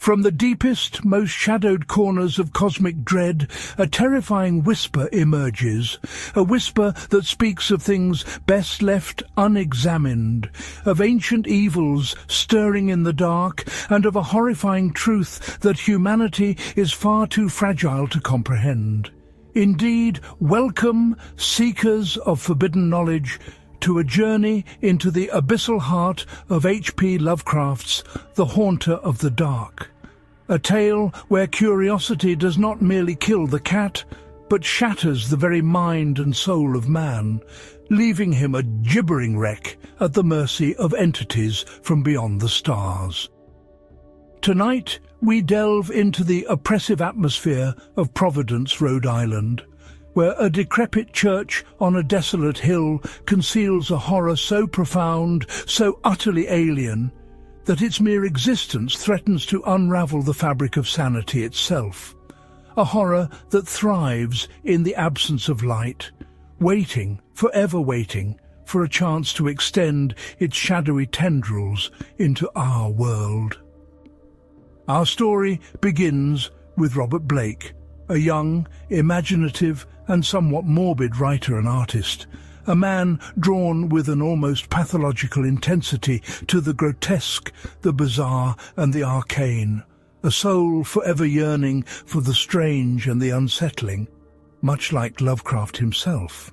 From the deepest, most shadowed corners of cosmic dread, a terrifying whisper emerges, a whisper that speaks of things best left unexamined, of ancient evils stirring in the dark, and of a horrifying truth that humanity is far too fragile to comprehend. Indeed, welcome, seekers of forbidden knowledge, to a journey into the abyssal heart of H.P. Lovecraft's The Haunter of the Dark. A tale where curiosity does not merely kill the cat, but shatters the very mind and soul of man, leaving him a gibbering wreck at the mercy of entities from beyond the stars. Tonight, we delve into the oppressive atmosphere of Providence, Rhode Island, where a decrepit church on a desolate hill conceals a horror so profound, so utterly alien, that its mere existence threatens to unravel the fabric of sanity itself. A horror that thrives in the absence of light, waiting, forever waiting, for a chance to extend its shadowy tendrils into our world. Our story begins with Robert Bloch, a young, imaginative and somewhat morbid writer and artist, a man drawn with an almost pathological intensity to the grotesque, the bizarre and the arcane, a soul forever yearning for the strange and the unsettling, much like Lovecraft himself.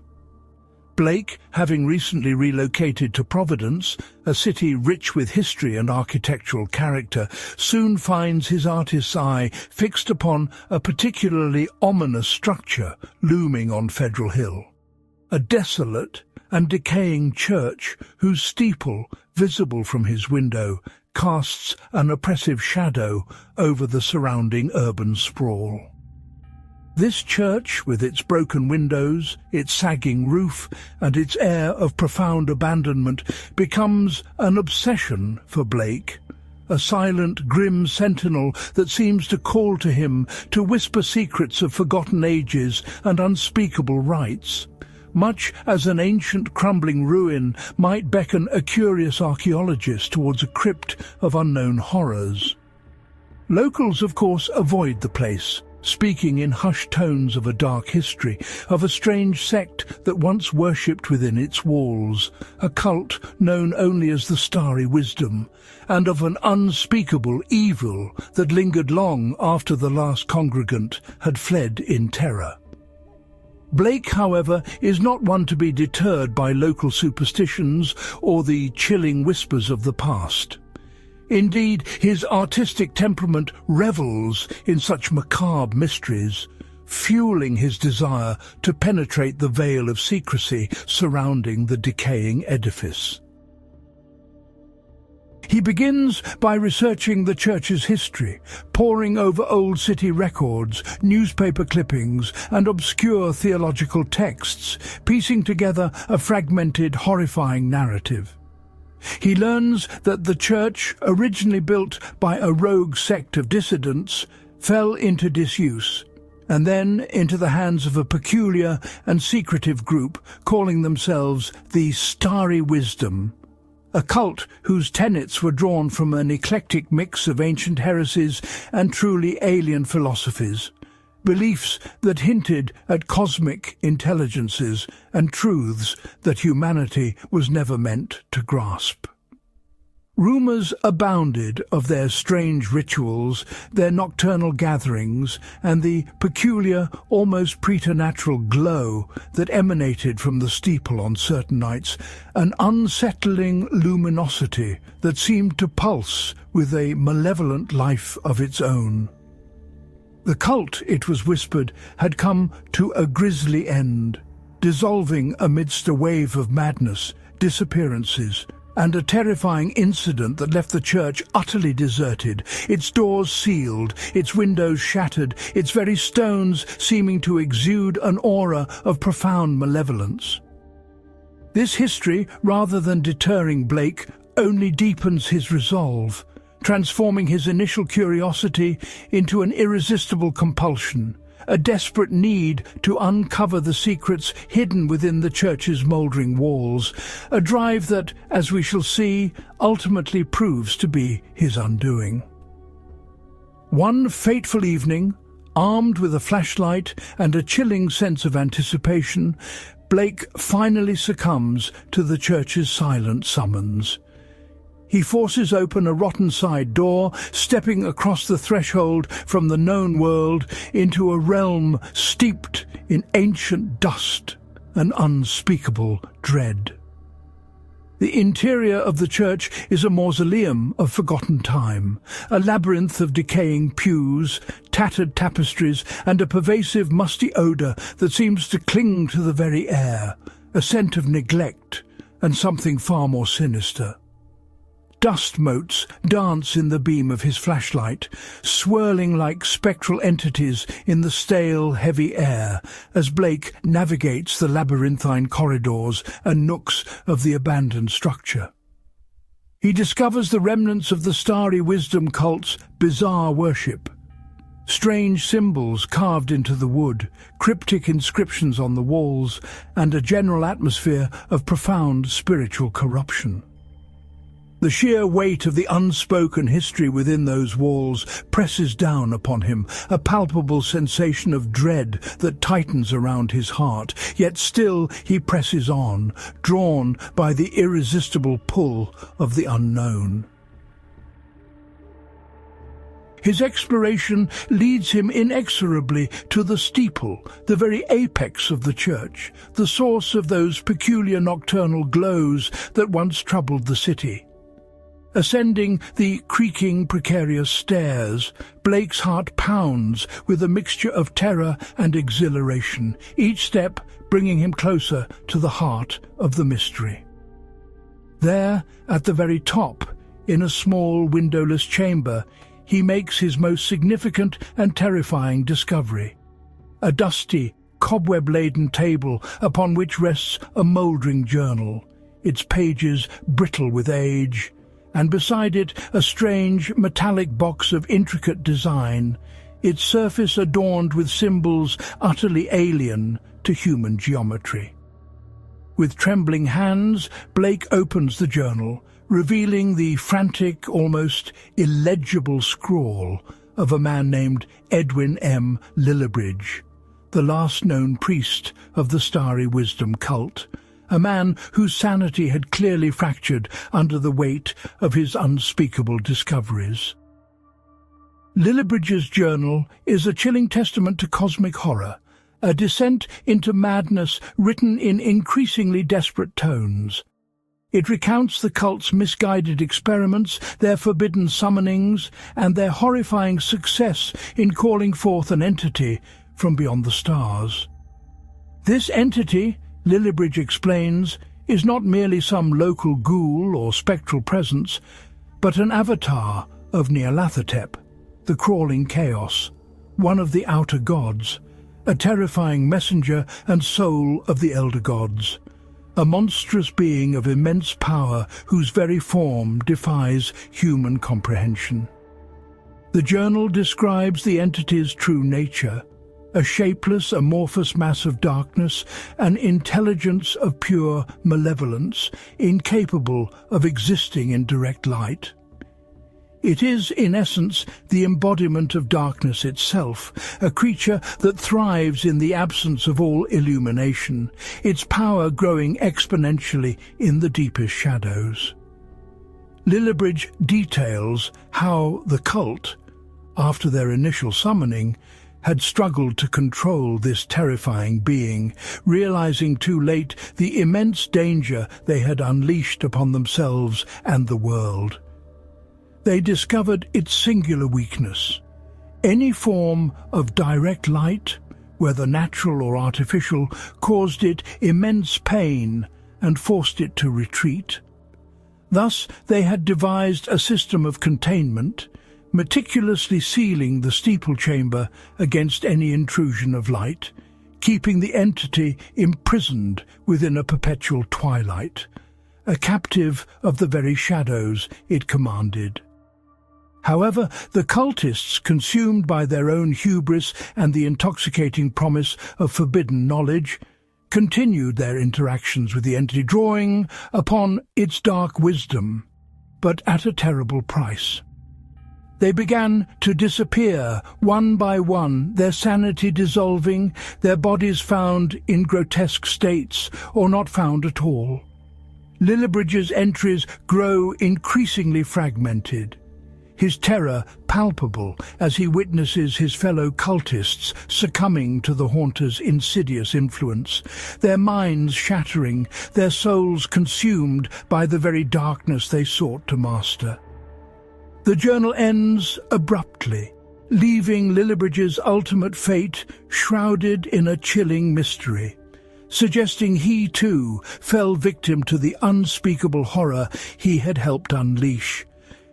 Bloch, having recently relocated to Providence, a city rich with history and architectural character, soon finds his artist's eye fixed upon a particularly ominous structure looming on Federal Hill. A desolate and decaying church whose steeple, visible from his window, casts an oppressive shadow over the surrounding urban sprawl. This church, with its broken windows, its sagging roof, and its air of profound abandonment, becomes an obsession for Bloch, a silent, grim sentinel that seems to call to him, to whisper secrets of forgotten ages and unspeakable rites, much as an ancient crumbling ruin might beckon a curious archaeologist towards a crypt of unknown horrors. Locals, of course, avoid the place, speaking in hushed tones of a dark history, of a strange sect that once worshipped within its walls, a cult known only as the Starry Wisdom, and of an unspeakable evil that lingered long after the last congregant had fled in terror. Bloch, however, is not one to be deterred by local superstitions or the chilling whispers of the past. Indeed, his artistic temperament revels in such macabre mysteries, fueling his desire to penetrate the veil of secrecy surrounding the decaying edifice. He begins by researching the church's history, poring over old city records, newspaper clippings, and obscure theological texts, piecing together a fragmented, horrifying narrative. He learns that the church, originally built by a rogue sect of dissidents, fell into disuse, and then into the hands of a peculiar and secretive group calling themselves the Starry Wisdom, a cult whose tenets were drawn from an eclectic mix of ancient heresies and truly alien philosophies, beliefs that hinted at cosmic intelligences and truths that humanity was never meant to grasp. Rumours abounded of their strange rituals, their nocturnal gatherings, and the peculiar, almost preternatural glow that emanated from the steeple on certain nights, an unsettling luminosity that seemed to pulse with a malevolent life of its own. The cult, it was whispered, had come to a grisly end, dissolving amidst a wave of madness, disappearances, and a terrifying incident that left the church utterly deserted, its doors sealed, its windows shattered, its very stones seeming to exude an aura of profound malevolence. This history, rather than deterring Bloch, only deepens his resolve, transforming his initial curiosity into an irresistible compulsion, a desperate need to uncover the secrets hidden within the church's mouldering walls, a drive that, as we shall see, ultimately proves to be his undoing. One fateful evening, armed with a flashlight and a chilling sense of anticipation, Blake finally succumbs to the church's silent summons. He forces open a rotten side door, stepping across the threshold from the known world into a realm steeped in ancient dust and unspeakable dread. The interior of the church is a mausoleum of forgotten time, a labyrinth of decaying pews, tattered tapestries, and a pervasive musty odour that seems to cling to the very air, a scent of neglect and something far more sinister. Dust motes dance in the beam of his flashlight, swirling like spectral entities in the stale, heavy air as Blake navigates the labyrinthine corridors and nooks of the abandoned structure. He discovers the remnants of the Starry Wisdom cult's bizarre worship. Strange symbols carved into the wood, cryptic inscriptions on the walls, and a general atmosphere of profound spiritual corruption. The sheer weight of the unspoken history within those walls presses down upon him, a palpable sensation of dread that tightens around his heart, yet still he presses on, drawn by the irresistible pull of the unknown. His exploration leads him inexorably to the steeple, the very apex of the church, the source of those peculiar nocturnal glows that once troubled the city. Ascending the creaking, precarious stairs, Blake's heart pounds with a mixture of terror and exhilaration, each step bringing him closer to the heart of the mystery. There, at the very top, in a small windowless chamber, he makes his most significant and terrifying discovery. A dusty, cobweb-laden table upon which rests a mouldering journal, its pages brittle with age, and beside it a strange metallic box of intricate design, its surface adorned with symbols utterly alien to human geometry. With trembling hands, Blake opens the journal, revealing the frantic, almost illegible scrawl of a man named Edwin M. Lillibridge, the last known priest of the Starry Wisdom cult, a man whose sanity had clearly fractured under the weight of his unspeakable discoveries. Lillibridge's journal is a chilling testament to cosmic horror, a descent into madness written in increasingly desperate tones. It recounts the cult's misguided experiments, their forbidden summonings, and their horrifying success in calling forth an entity from beyond the stars. This entity, Lillibridge explains, is not merely some local ghoul or spectral presence, but an avatar of Nyarlathotep, the crawling chaos, one of the outer gods, a terrifying messenger and soul of the elder gods, a monstrous being of immense power whose very form defies human comprehension. The journal describes the entity's true nature, a shapeless, amorphous mass of darkness, an intelligence of pure malevolence, incapable of existing in direct light. It is, in essence, the embodiment of darkness itself, a creature that thrives in the absence of all illumination, its power growing exponentially in the deepest shadows. Lillibridge details how the cult, after their initial summoning, had struggled to control this terrifying being, realizing too late the immense danger they had unleashed upon themselves and the world. They discovered its singular weakness. Any form of direct light, whether natural or artificial, caused it immense pain and forced it to retreat. Thus they had devised a system of containment, meticulously sealing the steeple chamber against any intrusion of light, keeping the entity imprisoned within a perpetual twilight, a captive of the very shadows it commanded. However, the cultists, consumed by their own hubris and the intoxicating promise of forbidden knowledge, continued their interactions with the entity, drawing upon its dark wisdom, but at a terrible price. They began to disappear, one by one, their sanity dissolving, their bodies found in grotesque states, or not found at all. Lillibridge's entries grow increasingly fragmented, his terror palpable as he witnesses his fellow cultists succumbing to the haunter's insidious influence, their minds shattering, their souls consumed by the very darkness they sought to master. The journal ends abruptly, leaving Lillibridge's ultimate fate shrouded in a chilling mystery, suggesting he too fell victim to the unspeakable horror he had helped unleash,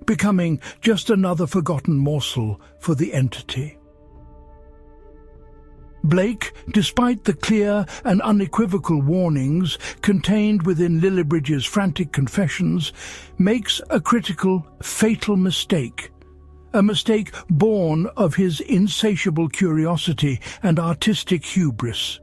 becoming just another forgotten morsel for the entity. Blake, despite the clear and unequivocal warnings contained within Lillibridge's frantic confessions, makes a critical, fatal mistake, a mistake born of his insatiable curiosity and artistic hubris.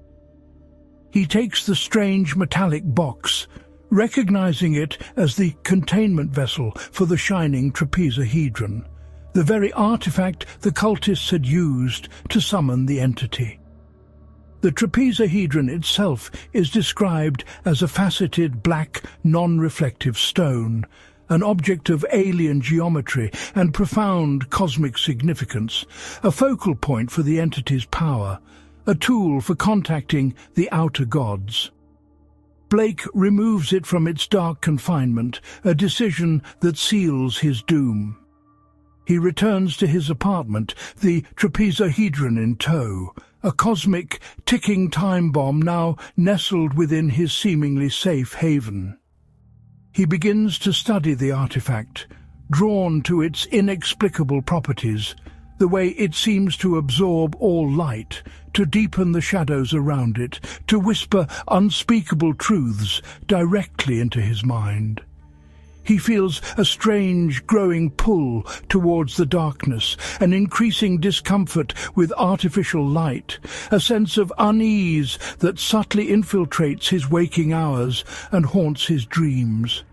He takes the strange metallic box, recognizing it as the containment vessel for the Shining Trapezohedron, the very artifact the cultists had used to summon the entity. The trapezohedron itself is described as a faceted black, non-reflective stone, an object of alien geometry and profound cosmic significance, a focal point for the entity's power, a tool for contacting the outer gods. Blake removes it from its dark confinement, a decision that seals his doom. He returns to his apartment, the trapezohedron in tow, a cosmic, ticking time bomb now nestled within his seemingly safe haven. He begins to study the artifact, drawn to its inexplicable properties, the way it seems to absorb all light, to deepen the shadows around it, to whisper unspeakable truths directly into his mind. He feels a strange, growing pull towards the darkness, an increasing discomfort with artificial light, a sense of unease that subtly infiltrates his waking hours and haunts his dreams.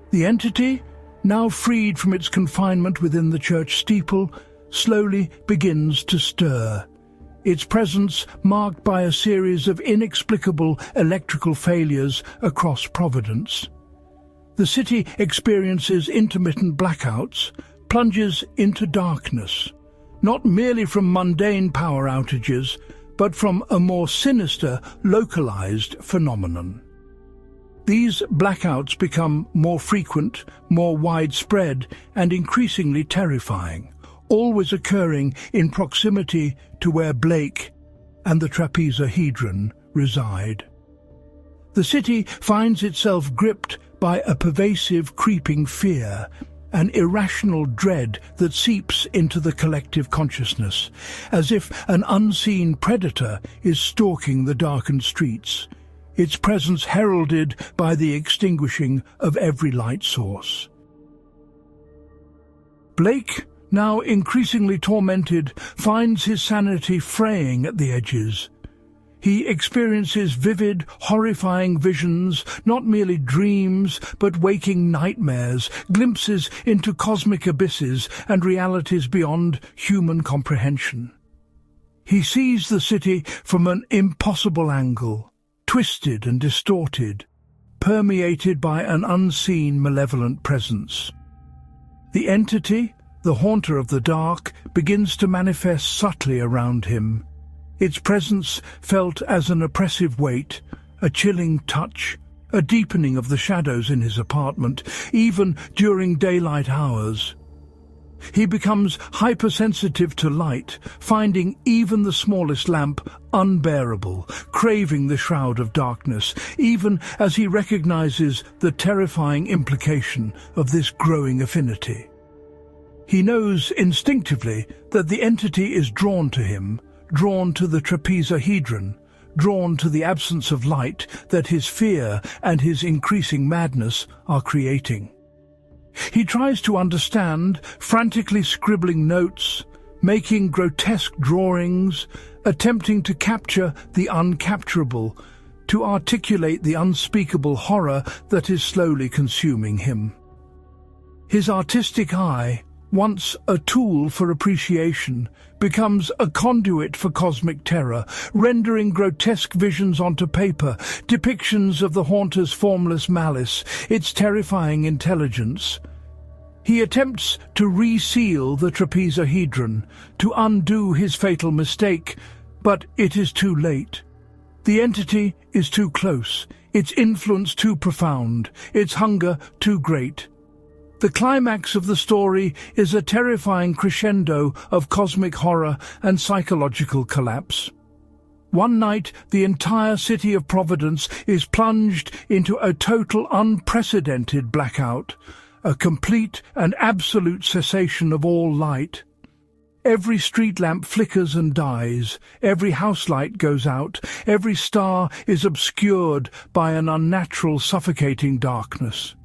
The entity, now freed from its confinement within the church steeple, slowly begins to stir, its presence marked by a series of inexplicable electrical failures across Providence. The city experiences intermittent blackouts, plunges into darkness, not merely from mundane power outages, but from a more sinister, localized phenomenon. These blackouts become more frequent, more widespread, and increasingly terrifying, always occurring in proximity to where Blake and the trapezohedron reside. The city finds itself gripped by a pervasive, creeping fear, an irrational dread that seeps into the collective consciousness, as if an unseen predator is stalking the darkened streets, its presence heralded by the extinguishing of every light source. Blake, now increasingly tormented, finds his sanity fraying at the edges. He experiences vivid, horrifying visions, not merely dreams, but waking nightmares, glimpses into cosmic abysses and realities beyond human comprehension. He sees the city from an impossible angle, twisted and distorted, permeated by an unseen malevolent presence. The entity, the haunter of the dark, begins to manifest subtly around him, its presence felt as an oppressive weight, a chilling touch, a deepening of the shadows in his apartment, even during daylight hours. He becomes hypersensitive to light, finding even the smallest lamp unbearable, craving the shroud of darkness, even as he recognizes the terrifying implication of this growing affinity. He knows instinctively that the entity is drawn to him, drawn to the trapezohedron, drawn to the absence of light that his fear and his increasing madness are creating. He tries to understand, frantically scribbling notes, making grotesque drawings, attempting to capture the uncapturable, to articulate the unspeakable horror that is slowly consuming him. His artistic eye, once a tool for appreciation, becomes a conduit for cosmic terror, rendering grotesque visions onto paper, depictions of the haunter's formless malice, its terrifying intelligence. He attempts to reseal the trapezohedron, to undo his fatal mistake, but it is too late. The entity is too close, its influence too profound, its hunger too great. The climax of the story is a terrifying crescendo of cosmic horror and psychological collapse. One night, the entire city of Providence is plunged into a total unprecedented blackout, a complete and absolute cessation of all light. Every street lamp flickers and dies, every house light goes out, every star is obscured by an unnatural, suffocating darkness.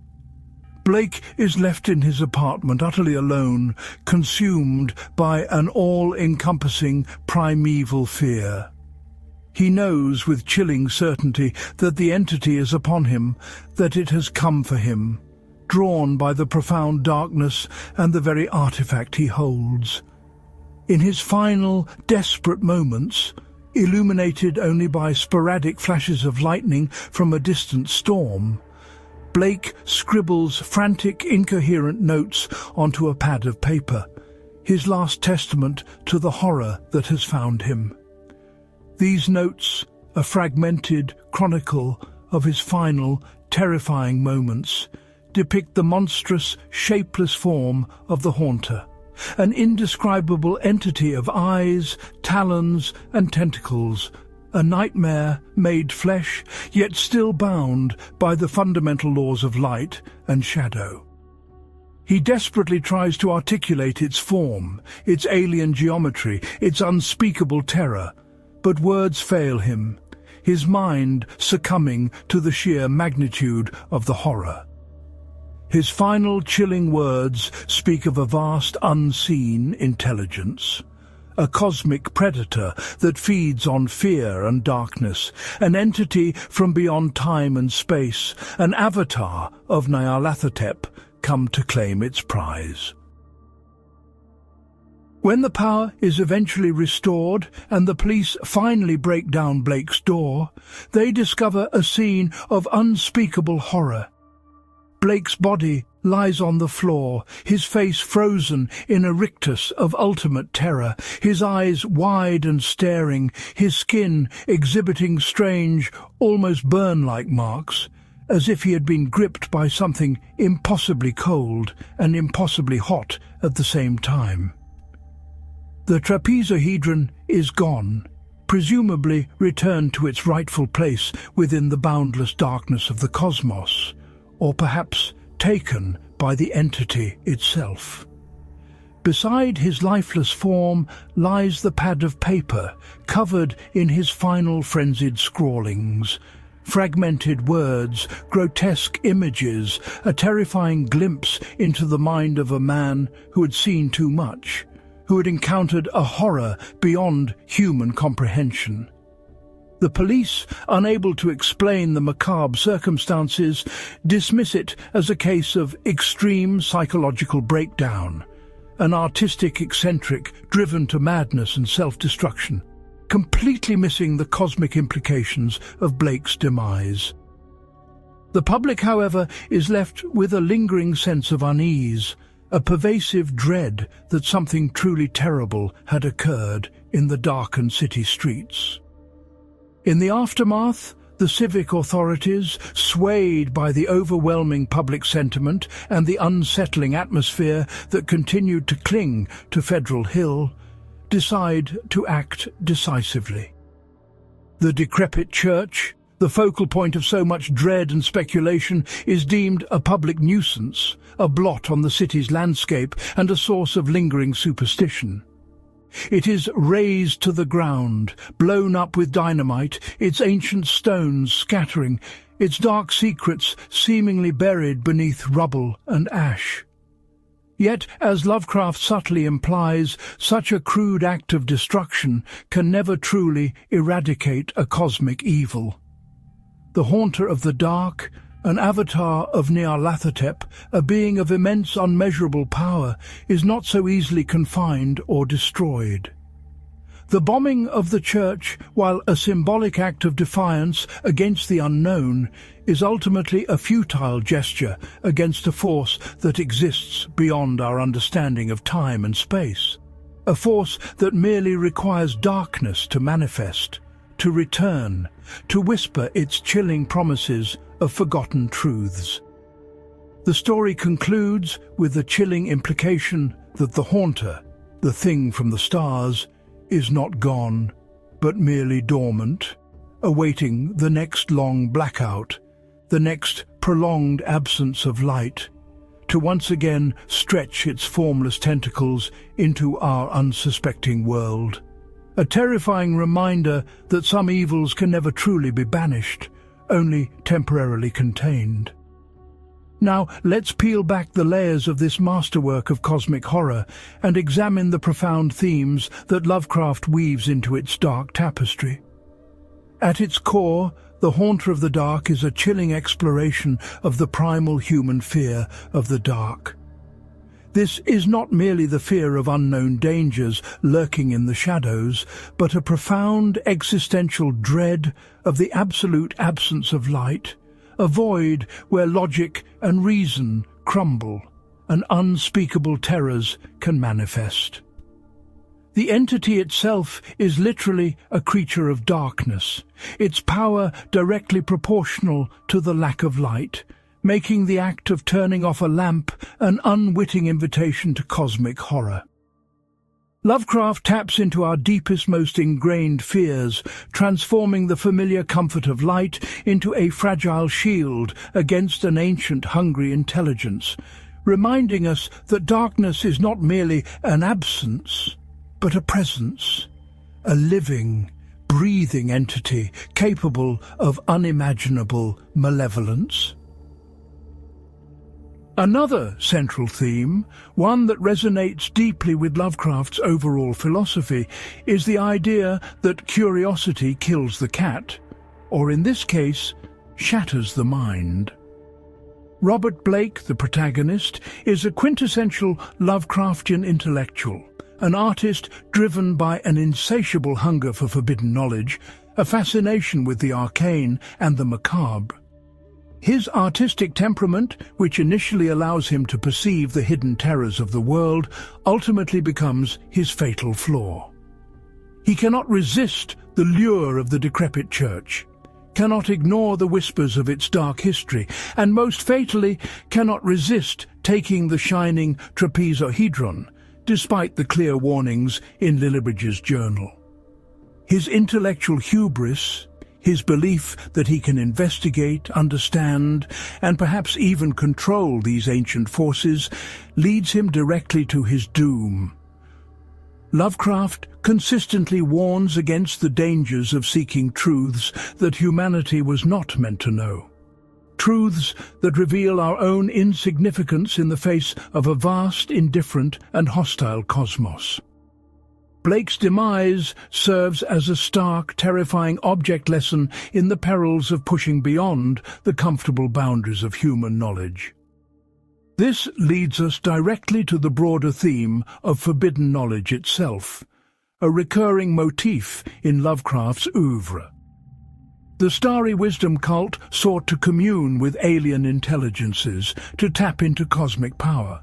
Blake is left in his apartment, utterly alone, consumed by an all-encompassing primeval fear. He knows with chilling certainty that the entity is upon him, that it has come for him, drawn by the profound darkness and the very artifact he holds. In his final, desperate moments, illuminated only by sporadic flashes of lightning from a distant storm, Blake scribbles frantic, incoherent notes onto a pad of paper, his last testament to the horror that has found him. These notes, a fragmented chronicle of his final, terrifying moments, depict the monstrous, shapeless form of the haunter, an indescribable entity of eyes, talons, and tentacles, a nightmare made flesh, yet still bound by the fundamental laws of light and shadow. He desperately tries to articulate its form, its alien geometry, its unspeakable terror, but words fail him, his mind succumbing to the sheer magnitude of the horror. His final chilling words speak of a vast unseen intelligence, a cosmic predator that feeds on fear and darkness, an entity from beyond time and space, an avatar of Nyarlathotep come to claim its prize. When the power is eventually restored and the police finally break down Blake's door, they discover a scene of unspeakable horror. Blake's body lies on the floor, his face frozen in a rictus of ultimate terror, his eyes wide and staring, his skin exhibiting strange, almost burn-like marks, as if he had been gripped by something impossibly cold and impossibly hot at the same time. The trapezohedron is gone, presumably returned to its rightful place within the boundless darkness of the cosmos, or perhaps taken by the entity itself. Beside his lifeless form lies the pad of paper, covered in his final frenzied scrawlings. Fragmented words, grotesque images, a terrifying glimpse into the mind of a man who had seen too much, who had encountered a horror beyond human comprehension. The police, unable to explain the macabre circumstances, dismiss it as a case of extreme psychological breakdown, an artistic eccentric driven to madness and self-destruction, completely missing the cosmic implications of Blake's demise. The public, however, is left with a lingering sense of unease, a pervasive dread that something truly terrible had occurred in the darkened city streets. In the aftermath, the civic authorities, swayed by the overwhelming public sentiment and the unsettling atmosphere that continued to cling to Federal Hill, decide to act decisively. The decrepit church, the focal point of so much dread and speculation, is deemed a public nuisance, a blot on the city's landscape and a source of lingering superstition. It is razed to the ground, blown up with dynamite, its ancient stones scattering, its dark secrets seemingly buried beneath rubble and ash. Yet, as Lovecraft subtly implies, such a crude act of destruction can never truly eradicate a cosmic evil. The haunter of the dark, An avatar of Nyarlathotep, a being of immense unmeasurable power, is not so easily confined or destroyed. The bombing of the church, while a symbolic act of defiance against the unknown, is ultimately a futile gesture against a force that exists beyond our understanding of time and space. A force that merely requires darkness to manifest, to return, to whisper its chilling promises of forgotten truths. The story concludes with the chilling implication that the haunter, the thing from the stars, is not gone, but merely dormant, awaiting the next long blackout, the next prolonged absence of light, to once again stretch its formless tentacles into our unsuspecting world. A terrifying reminder that some evils can never truly be banished, only temporarily contained. Now let's peel back the layers of this masterwork of cosmic horror and examine the profound themes that Lovecraft weaves into its dark tapestry. At its core, The Haunter of the Dark is a chilling exploration of the primal human fear of the dark. This is not merely the fear of unknown dangers lurking in the shadows, but a profound existential dread of the absolute absence of light, a void where logic and reason crumble and unspeakable terrors can manifest. The entity itself is literally a creature of darkness, its power directly proportional to the lack of light, making the act of turning off a lamp an unwitting invitation to cosmic horror. Lovecraft taps into our deepest, most ingrained fears, transforming the familiar comfort of light into a fragile shield against an ancient, hungry intelligence, reminding us that darkness is not merely an absence, but a presence, a living, breathing entity capable of unimaginable malevolence. Another central theme, one that resonates deeply with Lovecraft's overall philosophy, is the idea that curiosity kills the cat, or in this case, shatters the mind. Robert Bloch, the protagonist, is a quintessential Lovecraftian intellectual, an artist driven by an insatiable hunger for forbidden knowledge, a fascination with the arcane and the macabre. His artistic temperament, which initially allows him to perceive the hidden terrors of the world, ultimately becomes his fatal flaw. He cannot resist the lure of the decrepit church, cannot ignore the whispers of its dark history, and most fatally cannot resist taking the Shining Trapezohedron, despite the clear warnings in Lillibridge's journal. His intellectual hubris, his belief that he can investigate, understand, and perhaps even control these ancient forces, leads him directly to his doom. Lovecraft consistently warns against the dangers of seeking truths that humanity was not meant to know. Truths that reveal our own insignificance in the face of a vast, indifferent, and hostile cosmos. Bloch's demise serves as a stark, terrifying object lesson in the perils of pushing beyond the comfortable boundaries of human knowledge. This leads us directly to the broader theme of forbidden knowledge itself, a recurring motif in Lovecraft's oeuvre. The Starry Wisdom cult sought to commune with alien intelligences, to tap into cosmic power.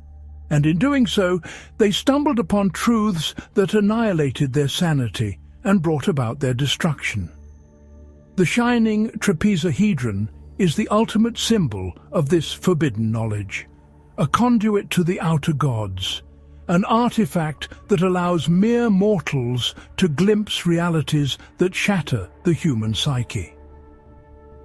And in doing so, they stumbled upon truths that annihilated their sanity and brought about their destruction. The Shining Trapezohedron is the ultimate symbol of this forbidden knowledge, a conduit to the outer gods, an artifact that allows mere mortals to glimpse realities that shatter the human psyche.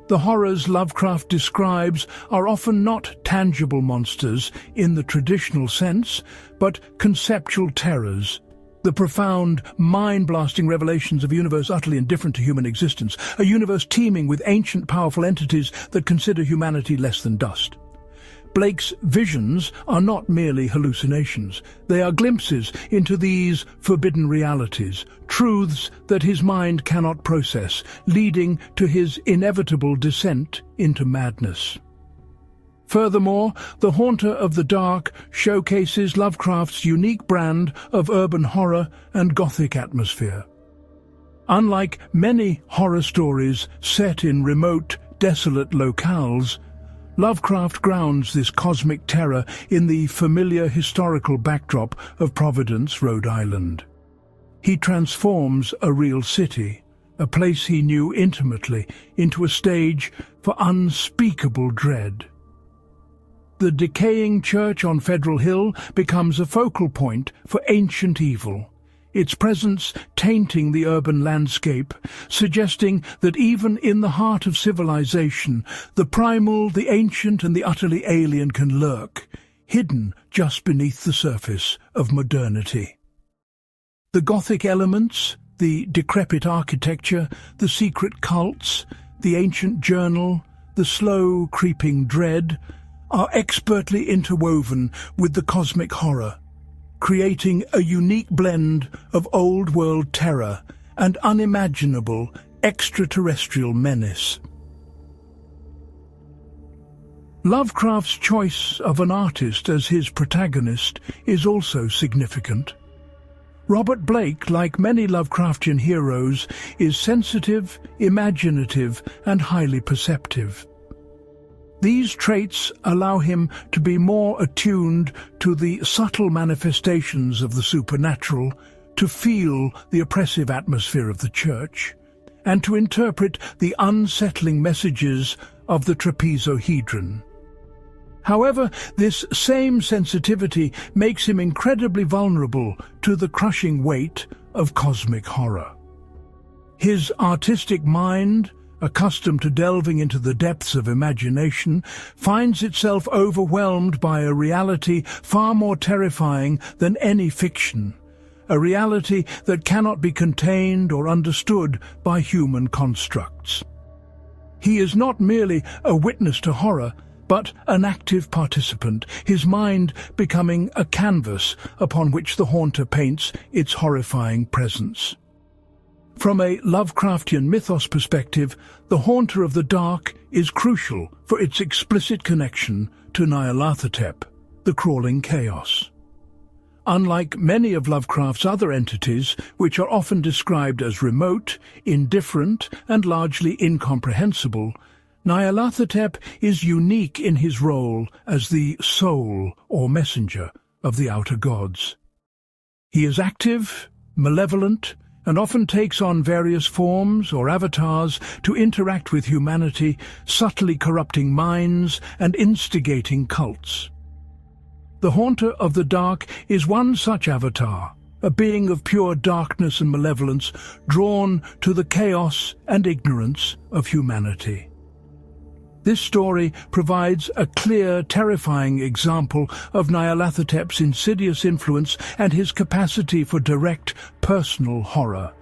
The horrors Lovecraft describes are often not tangible monsters in the traditional sense, but conceptual terrors, the profound, mind-blasting revelations of a universe utterly indifferent to human existence, a universe teeming with ancient, powerful entities that consider humanity less than dust. Bloch's visions are not merely hallucinations. They are glimpses into these forbidden realities, truths that his mind cannot process, leading to his inevitable descent into madness. Furthermore, The Haunter of the Dark showcases Lovecraft's unique brand of urban horror and gothic atmosphere. Unlike many horror stories set in remote, desolate locales, Lovecraft grounds this cosmic terror in the familiar historical backdrop of Providence, Rhode Island. He transforms a real city, a place he knew intimately, into a stage for unspeakable dread. The decaying church on Federal Hill becomes a focal point for ancient evil, its presence tainting the urban landscape, suggesting that even in the heart of civilization, the primal, the ancient and the utterly alien can lurk, hidden just beneath the surface of modernity. The Gothic elements, the decrepit architecture, the secret cults, the ancient journal, the slow creeping dread, are expertly interwoven with the cosmic horror, creating a unique blend of old-world terror and unimaginable extraterrestrial menace. Lovecraft's choice of an artist as his protagonist is also significant. Robert Bloch, like many Lovecraftian heroes, is sensitive, imaginative, and highly perceptive. These traits allow him to be more attuned to the subtle manifestations of the supernatural, to feel the oppressive atmosphere of the church, and to interpret the unsettling messages of the trapezohedron. However, this same sensitivity makes him incredibly vulnerable to the crushing weight of cosmic horror. His artistic mind, accustomed to delving into the depths of imagination, finds itself overwhelmed by a reality far more terrifying than any fiction, a reality that cannot be contained or understood by human constructs. He is not merely a witness to horror, but an active participant, his mind becoming a canvas upon which the haunter paints its horrifying presence. From a Lovecraftian mythos perspective, The Haunter of the Dark is crucial for its explicit connection to Nyarlathotep, the crawling chaos. Unlike many of Lovecraft's other entities, which are often described as remote, indifferent, and largely incomprehensible, Nyarlathotep is unique in his role as the soul or messenger of the outer gods. He is active, malevolent, and often takes on various forms or avatars to interact with humanity, subtly corrupting minds and instigating cults. The Haunter of the Dark is one such avatar, a being of pure darkness and malevolence, drawn to the chaos and ignorance of humanity. This story provides a clear, terrifying example of Nyarlathotep's insidious influence and his capacity for direct, personal horror,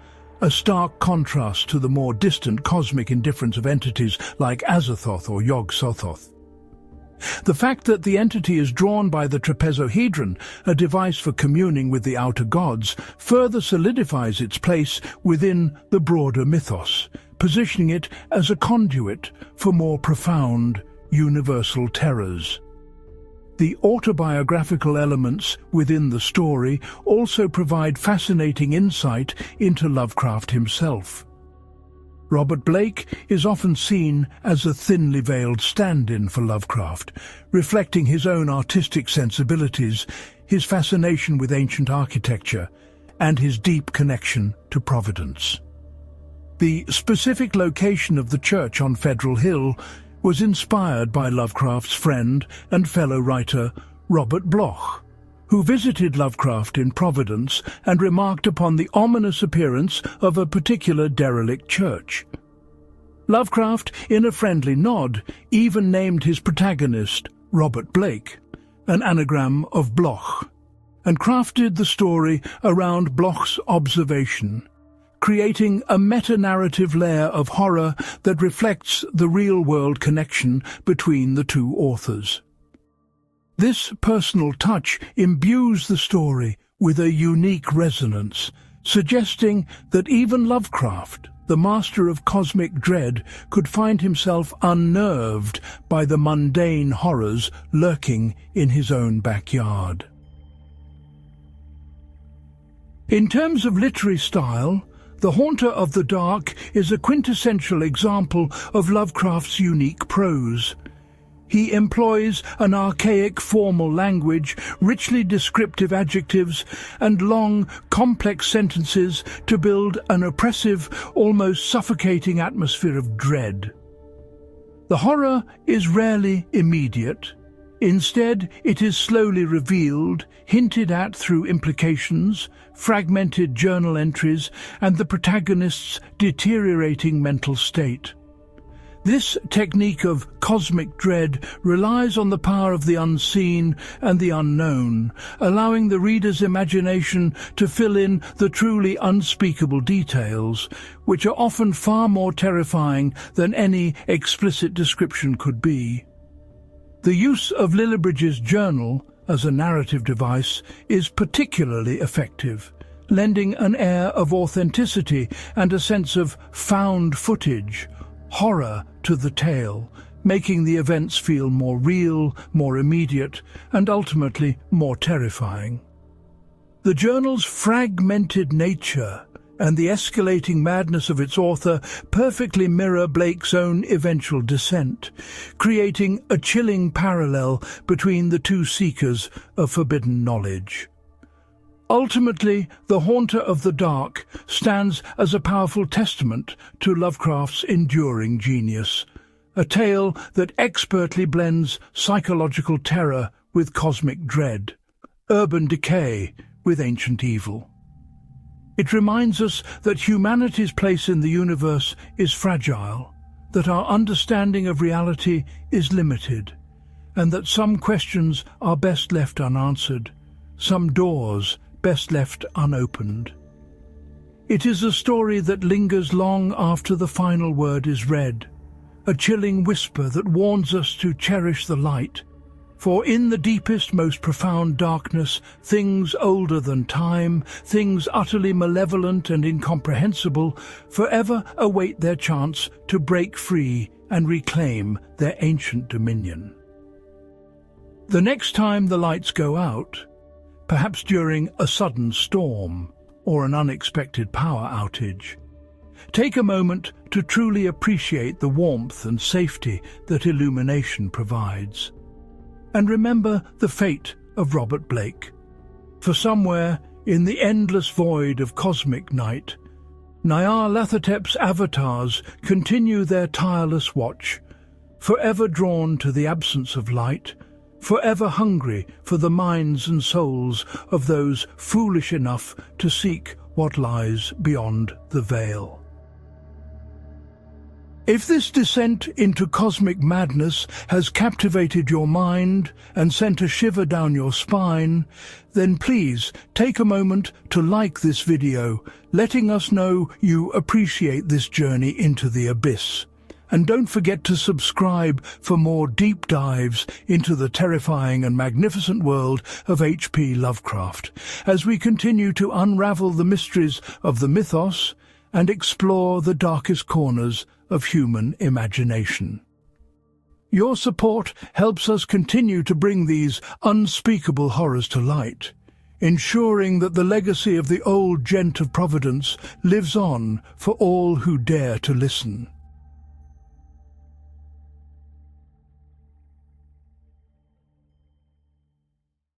a stark contrast to the more distant cosmic indifference of entities like Azathoth or Yog-Sothoth. The fact that the entity is drawn by the trapezohedron, a device for communing with the outer gods, further solidifies its place within the broader mythos, positioning it as a conduit for more profound, universal terrors. The autobiographical elements within the story also provide fascinating insight into Lovecraft himself. Robert Bloch is often seen as a thinly veiled stand-in for Lovecraft, reflecting his own artistic sensibilities, his fascination with ancient architecture, and his deep connection to Providence. The specific location of the church on Federal Hill was inspired by Lovecraft's friend and fellow writer Robert Bloch, who visited Lovecraft in Providence and remarked upon the ominous appearance of a particular derelict church. Lovecraft, in a friendly nod, even named his protagonist Robert Bloch, an anagram of Bloch, and crafted the story around Bloch's observation, creating a meta-narrative layer of horror that reflects the real-world connection between the two authors. This personal touch imbues the story with a unique resonance, suggesting that even Lovecraft, the master of cosmic dread could find himself unnerved by the mundane horrors lurking in his own backyard. In terms of literary style, The Haunter of the Dark is a quintessential example of Lovecraft's unique prose. He employs an archaic formal language, richly descriptive adjectives, and long, complex sentences to build an oppressive, almost suffocating atmosphere of dread. The horror is rarely immediate. Instead, it is slowly revealed, hinted at through implications, fragmented journal entries, and the protagonist's deteriorating mental state. This technique of cosmic dread relies on the power of the unseen and the unknown, allowing the reader's imagination to fill in the truly unspeakable details, which are often far more terrifying than any explicit description could be. The use of Lillibridge's journal as a narrative device is particularly effective, lending an air of authenticity and a sense of found footage, horror to the tale, making the events feel more real, more immediate, and ultimately more terrifying. The journal's fragmented nature and the escalating madness of its author perfectly mirror Blake's own eventual descent, creating a chilling parallel between the two seekers of forbidden knowledge. Ultimately, The Haunter of the Dark stands as a powerful testament to Lovecraft's enduring genius, a tale that expertly blends psychological terror with cosmic dread, urban decay with ancient evil. It reminds us that humanity's place in the universe is fragile, that our understanding of reality is limited, and that some questions are best left unanswered, some doors best left unopened. It is a story that lingers long after the final word is read, a chilling whisper that warns us to cherish the light, for in the deepest, most profound darkness, things older than time, things utterly malevolent and incomprehensible, forever await their chance to break free and reclaim their ancient dominion. The next time the lights go out, perhaps during a sudden storm or an unexpected power outage, take a moment to truly appreciate the warmth and safety that illumination provides. And remember the fate of Robert Blake. For somewhere in the endless void of cosmic night, Nyarlathotep's avatars continue their tireless watch, forever drawn to the absence of light, forever hungry for the minds and souls of those foolish enough to seek what lies beyond the veil. If this descent into cosmic madness has captivated your mind and sent a shiver down your spine, then please take a moment to like this video, letting us know you appreciate this journey into the abyss. And don't forget to subscribe for more deep dives into the terrifying and magnificent world of H.P. Lovecraft, as we continue to unravel the mysteries of the mythos and explore the darkest corners of human imagination. Your support helps us continue to bring these unspeakable horrors to light, ensuring that the legacy of the old gent of Providence lives on for all who dare to listen.